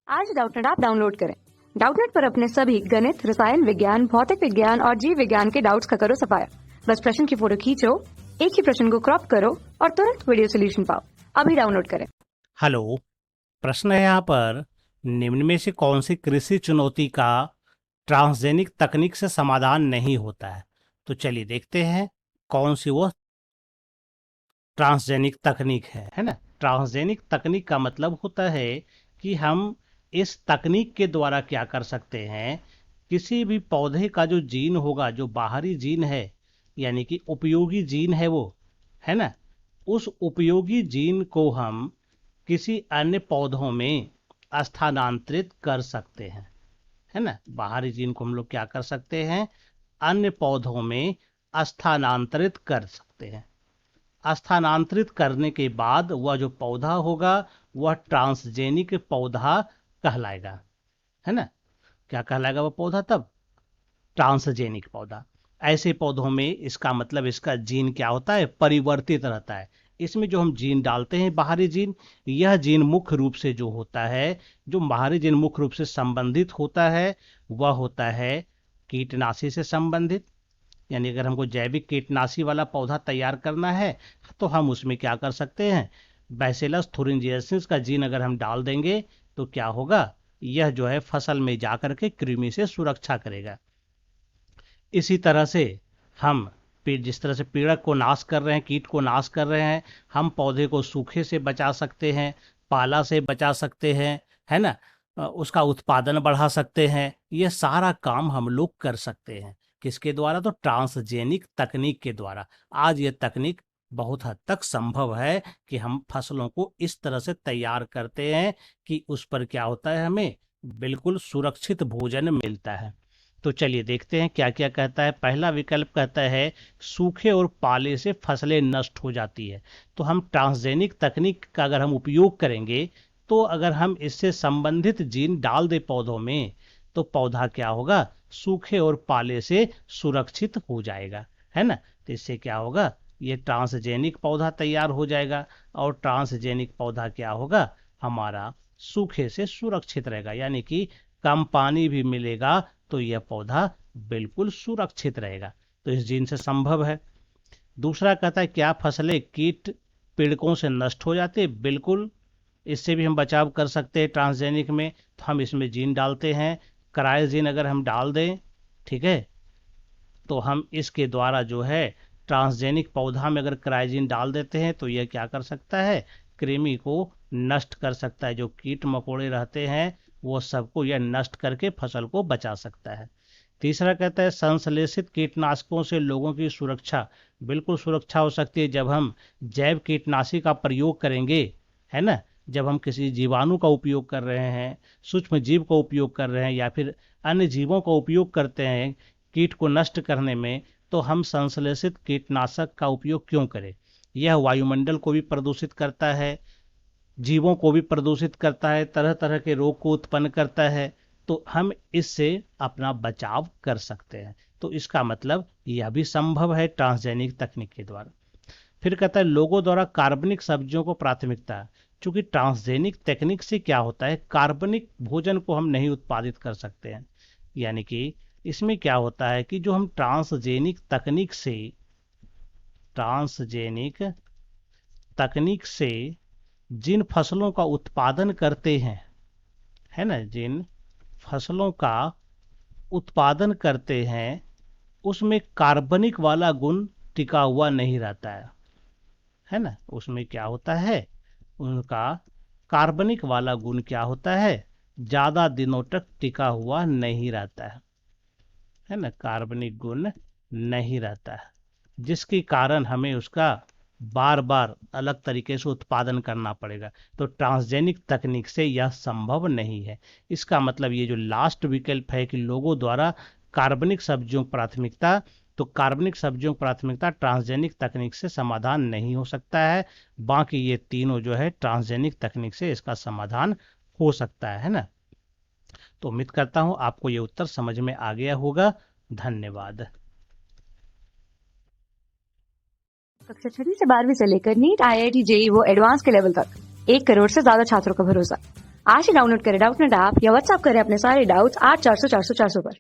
आज Doubtnut app download करें। Doubtnut पर अपने सभी गणित, रसायन विज्ञान, भौतिक विज्ञान और जीव विज्ञान के डाउट्स का करो सफाया। बस प्रश्न की फोटो खींचो, एक ही प्रश्न को क्रॉप करो और तुरंत वीडियो सोल्यूशन पाओ। अभी डाउनलोड करें। हेलो, प्रश्न है यहाँ पर, निम्न में से कौन सी कृषि चुनौती का ट्रांसजेनिक तकनीक से समाधान नहीं होता है? तो चलिए देखते हैं कौन सी वो ट्रांसजेनिक तकनीक है ना। ट्रांसजेनिक तकनीक का मतलब होता है कि हम इस तकनीक के द्वारा क्या कर सकते हैं, किसी भी पौधे का जो जीन होगा, जो बाहरी जीन है, यानी कि उपयोगी जीन है वो, है ना, उस उपयोगी जीन को हम किसी अन्य पौधों में स्थानांतरित कर सकते हैं, है ना। बाहरी जीन को हम लोग क्या कर सकते हैं, अन्य पौधों में स्थानांतरित कर सकते हैं। स्थानांतरित करने के बाद वह जो पौधा होगा वह ट्रांसजेनिक पौधा कहलाएगा, है ना। क्या कहलाएगा वह पौधा तब? ट्रांसजेनिक पौधा। ऐसे पौधों में इसका मतलब इसका जीन क्या होता है, परिवर्तित रहता है। इसमें जो हम जीन डालते हैं, बाहरी जीन, यह जीन मुख्य रूप से जो होता है, जो बाहरी जीन मुख्य रूप से संबंधित होता है, वह होता है कीटनाशी से संबंधित। यानी अगर हमको जैविक कीटनाशी वाला पौधा तैयार करना है तो हम उसमें क्या कर सकते हैं, बैसिलस थुरिंजिएंसिस का जीन अगर हम डाल देंगे तो क्या होगा, यह जो है फसल में जाकर के कृमि से सुरक्षा करेगा। इसी तरह से हम जिस तरह से पीड़क को नाश कर रहे हैं, कीट को नाश कर रहे हैं, हम पौधे को सूखे से बचा सकते हैं, पाला से बचा सकते हैं, है ना। उसका उत्पादन बढ़ा सकते हैं। यह सारा काम हम लोग कर सकते हैं किसके द्वारा? तो ट्रांसजेनिक तकनीक के द्वारा। आज यह तकनीक बहुत हद तक संभव है कि हम फसलों को इस तरह से तैयार करते हैं कि उस पर क्या होता है, हमें बिल्कुल सुरक्षित भोजन मिलता है। तो चलिए देखते हैं क्या क्या कहता है। पहला विकल्प कहता है सूखे और पाले से फसलें नष्ट हो जाती है। तो हम ट्रांसजेनिक तकनीक का अगर हम उपयोग करेंगे, तो अगर हम इससे संबंधित जीन डाल दे पौधों में, तो पौधा क्या होगा, सूखे और पाले से सुरक्षित हो जाएगा, है ना। तो इससे क्या होगा, ये ट्रांसजेनिक पौधा तैयार हो जाएगा। और ट्रांसजेनिक पौधा क्या होगा, हमारा सूखे से सुरक्षित रहेगा, यानी कि कम पानी भी मिलेगा तो यह पौधा बिल्कुल सुरक्षित रहेगा। तो इस जीन से संभव है। दूसरा कहता है क्या फसलें कीट पीड़कों से नष्ट हो जाती है? बिल्कुल, इससे भी हम बचाव कर सकते हैं ट्रांसजेनिक में। तो हम इसमें जीन डालते हैं, क्रायोजीन अगर हम डाल दें, ठीक है, तो हम इसके द्वारा जो है ट्रांसजेनिक पौधा में अगर क्रायोजीन डाल देते हैं तो यह क्या कर सकता है, कृमि को नष्ट कर सकता है। जो कीट मकोड़े रहते हैं वो सबको यह नष्ट करके फसल को बचा सकता है। तीसरा कहता है संश्लेषित कीटनाशकों से लोगों की सुरक्षा। बिल्कुल सुरक्षा हो सकती है जब हम जैव कीटनाशी का प्रयोग करेंगे, है ना। जब हम किसी जीवाणु का उपयोग कर रहे हैं, सूक्ष्म जीव का उपयोग कर रहे हैं, या फिर अन्य जीवों का उपयोग करते हैं कीट को नष्ट करने में, तो हम संश्लेषित कीटनाशक का उपयोग क्यों करें? यह वायुमंडल को भी प्रदूषित करता है, जीवों को भी प्रदूषित करता है, तरह तरह के रोग को उत्पन्न करता है। तो हम इससे अपना बचाव कर सकते हैं। तो इसका मतलब यह भी संभव है ट्रांसजेनिक तकनीक के द्वारा। फिर कहता है लोगों द्वारा कार्बनिक सब्जियों को प्राथमिकता। चूंकि ट्रांसजेनिक तकनीक से क्या होता है, कार्बनिक भोजन को हम नहीं उत्पादित कर सकते हैं। यानी कि इसमें क्या होता है कि जो हम ट्रांसजेनिक तकनीक से जिन फसलों का उत्पादन करते हैं, है ना, जिन फसलों का उत्पादन करते हैं उसमें कार्बनिक वाला गुण टिका हुआ नहीं रहता है ना। उसमें क्या होता है, उनका कार्बनिक वाला गुण क्या होता है, ज्यादा दिनों तक टिका हुआ नहीं रहता है ना, कार्बनिक गुण नहीं रहता है, जिसके कारण हमें उसका बार बार अलग तरीके से उत्पादन करना पड़ेगा। तो ट्रांसजेनिक तकनीक से यह संभव नहीं है। इसका मतलब ये जो लास्ट विकल्प है कि लोगों द्वारा कार्बनिक सब्जियों की प्राथमिकता, तो कार्बनिक सब्जियों की प्राथमिकता ट्रांसजेनिक तकनीक से समाधान नहीं हो सकता है। बाकी ये तीनों जो है ट्रांसजेनिक तकनीक से इसका समाधान हो सकता है ना। तो उम्मीद करता हूं आपको ये उत्तर समझ में आ गया होगा। धन्यवाद। कक्षा 6 से 12वीं से लेकर नीट, IIT, JEE वो एडवांस के लेवल तक 1 करोड़ से ज्यादा छात्रों का भरोसा। आज ही डाउनलोड करें डाउटनेट ऐप या व्हाट्सएप करें अपने सारे डाउट्स 8400 400 400 पर।